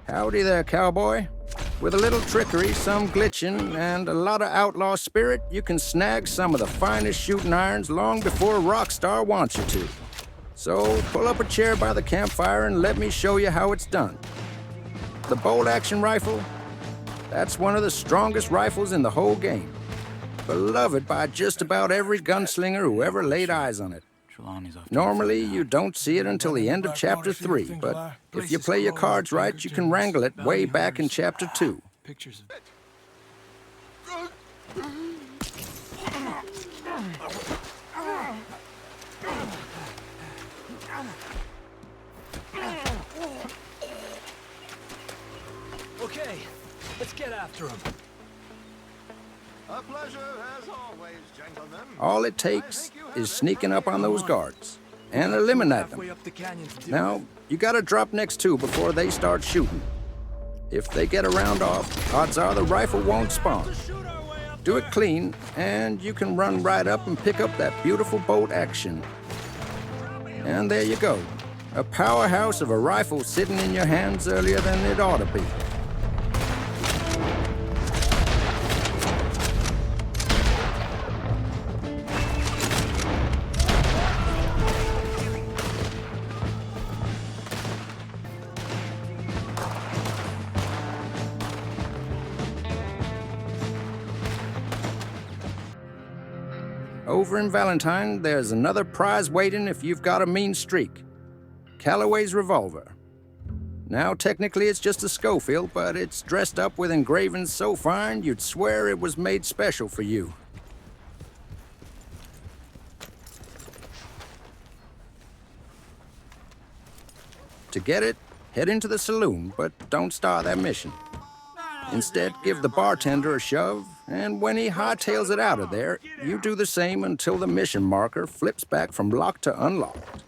Howdy there, cowboy. With a little trickery, some glitching, and a lot of outlaw spirit, you can snag some of the finest shooting irons long before a rock star wants you to. So pull up a chair by the campfire and let me show you how it's done. The bolt-action rifle, that's one of the strongest rifles in the whole game. Beloved by just about every gunslinger who ever laid eyes on it. Normally, you don't see it until the end of Chapter 3, but if you play your cards right, you can wrangle it way back in Chapter 2. Pictures of... Okay, let's get after him. A pleasure as always, gentlemen. All it takes is sneaking up on those guards and eliminate them. Now, you gotta drop next to before they start shooting. If they get a round off, odds are the rifle won't spawn. Do it clean, and you can run right up and pick up that beautiful bolt action. And there you go. A powerhouse of a rifle sitting in your hands earlier than it ought to be. Over in Valentine, there's another prize waiting if you've got a mean streak. Calloway's revolver. Now, technically, it's just a Schofield, but it's dressed up with engravings so fine you'd swear it was made special for you. To get it, head into the saloon, but don't start that mission. Instead, give the bartender a shove, and when he hightails it out of there, you do the same until the mission marker flips back from locked to unlocked.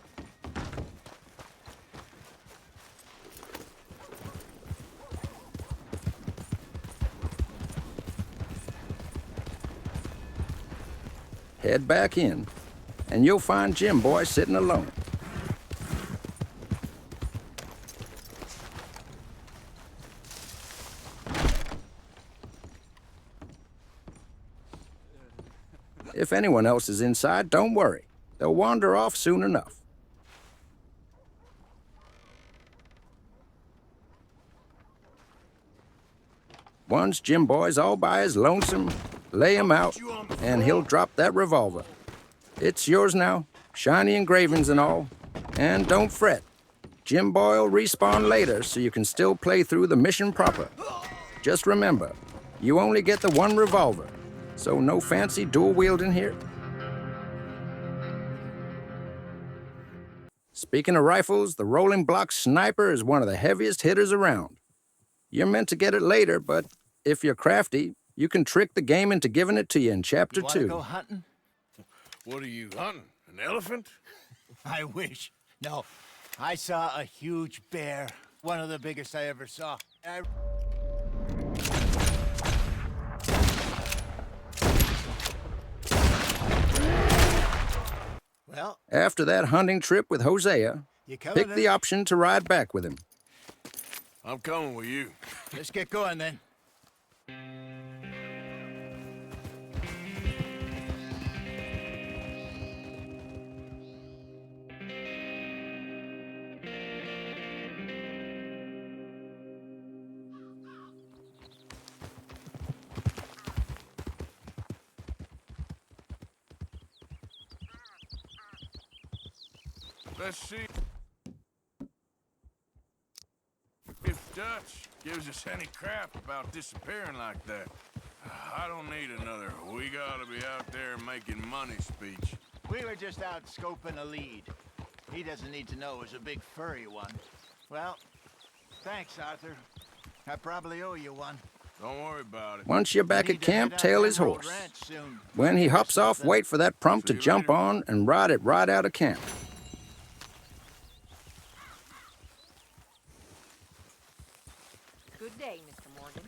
Head back in, and you'll find Jim Boy sitting alone. If anyone else is inside, don't worry. They'll wander off soon enough. Once Jim Boy's all by his lonesome, lay him out, and he'll drop that revolver. It's yours now, shiny engravings and all. And don't fret. Jim Boy'll respawn later so you can still play through the mission proper. Just remember, you only get the one revolver. So no fancy dual-wielding here. Speaking of rifles, the rolling block sniper is one of the heaviest hitters around. You're meant to get it later, but if you're crafty, you can trick the game into giving it to you in Chapter 2. Go hunting? What are you hunting? An elephant? I wish. No, I saw a huge bear. One of the biggest I ever saw. Well, after that hunting trip with Hosea, pick the option to ride back with him. I'm coming with you. Let's get going then. Let's see if Dutch gives us any crap about disappearing like that. I don't need another "we gotta be out there making money" speech. We were just out scoping a lead. He doesn't need to know it was a big furry one. Well, thanks, Arthur. I probably owe you one. Don't worry about it. Once you're back at camp, tail his horse. When he hops off, wait for that prompt to jump on and ride it right out of camp. Good day, Mr. Morgan.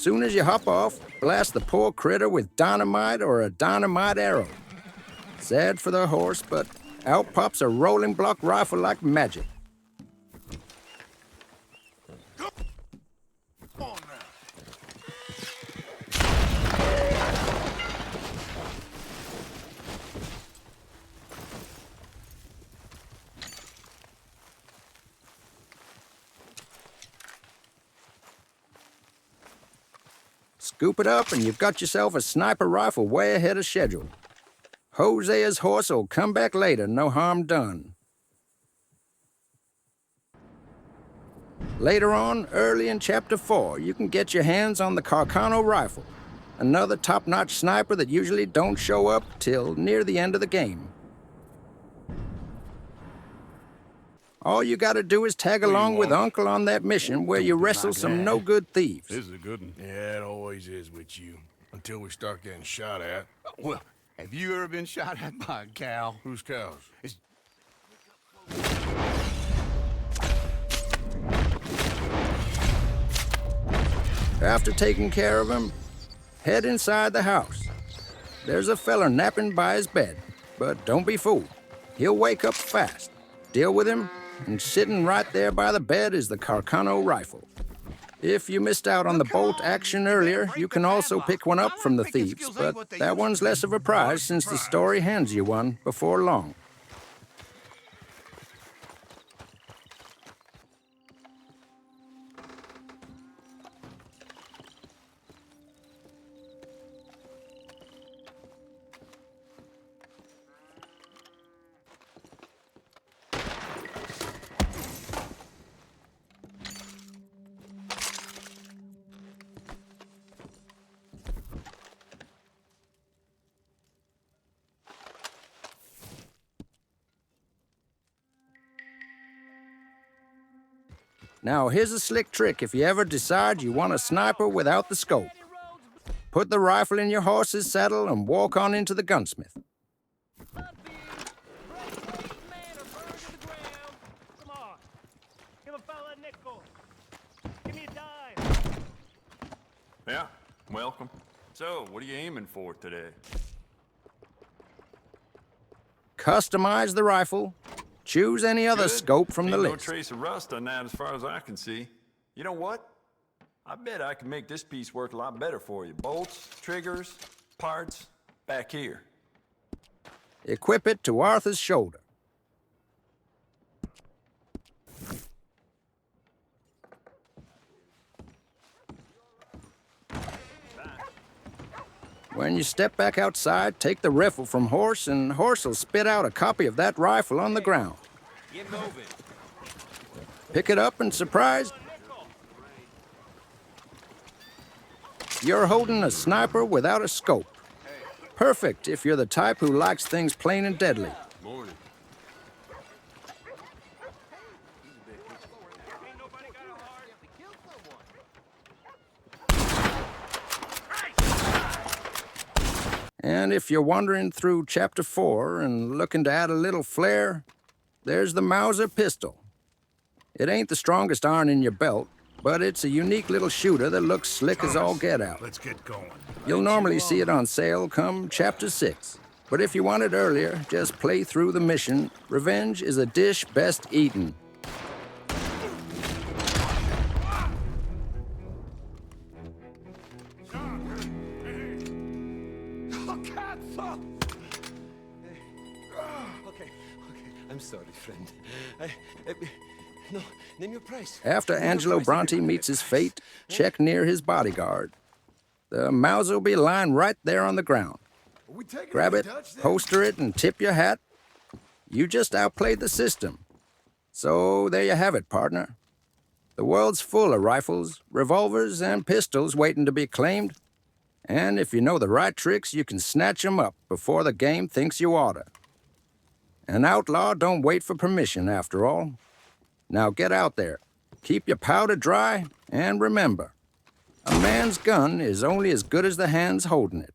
Soon as you hop off, blast the poor critter with dynamite or a dynamite arrow. Sad for the horse, but out pops a rolling block rifle like magic. Come on now. Scoop it up and you've got yourself a sniper rifle way ahead of schedule. Hosea's horse will come back later, no harm done. Later on, early in Chapter 4, you can get your hands on the Carcano rifle, another top-notch sniper that usually don't show up till near the end of the game. All you gotta do is tag along with Uncle on that mission where you wrestle some no-good thieves. This is a good one. Yeah, it always is with you. Until we start getting shot at. Well, have you ever been shot at by a cow? Whose cows? After taking care of him, head inside the house. There's a feller napping by his bed, but don't be fooled. He'll wake up fast. Deal with him, and sitting right there by the bed is the Carcano rifle. If you missed out on the bolt action earlier, you can also pick one up from the thieves, but that one's less of a prize since the story hands you one before long. Now, here's a slick trick if you ever decide you want a sniper without the scope. Put the rifle in your horse's saddle and walk on into the gunsmith. Yeah, welcome. So, what are you aiming for today? Customize the rifle. Choose any other Good. scope from the Ain't list. No trace of rust on that as far as I can see. You know what? I bet I can make this piece work a lot better for you. Bolts, triggers, parts, back here. Equip it to Arthur's shoulder. When you step back outside, take the riffle from Horse, and Horse will spit out a copy of that rifle on the ground. Get moving. Pick it up and surprise, you're holding a sniper without a scope. Perfect if you're the type who likes things plain and deadly. Morning. And if you're wandering through Chapter 4 and looking to add a little flair, there's the Mauser pistol. It ain't the strongest iron in your belt, but it's a unique little shooter that looks slick as all get out. Let's get going. You'll normally see it on sale come Chapter 6. But if you want it earlier, just play through the mission. Revenge is a dish best eaten. Okay. I'm sorry, friend. No, name your price. After Angelo Bronte meets his fate, check near his bodyguard. The Mauser will be lying right there on the ground. Grab it, holster it, and tip your hat. You just outplayed the system. So there you have it, partner. The world's full of rifles, revolvers, and pistols waiting to be claimed. And if you know the right tricks, you can snatch 'em up before the game thinks you oughta. An outlaw don't wait for permission, after all. Now get out there, keep your powder dry, and remember, a man's gun is only as good as the hands holding it.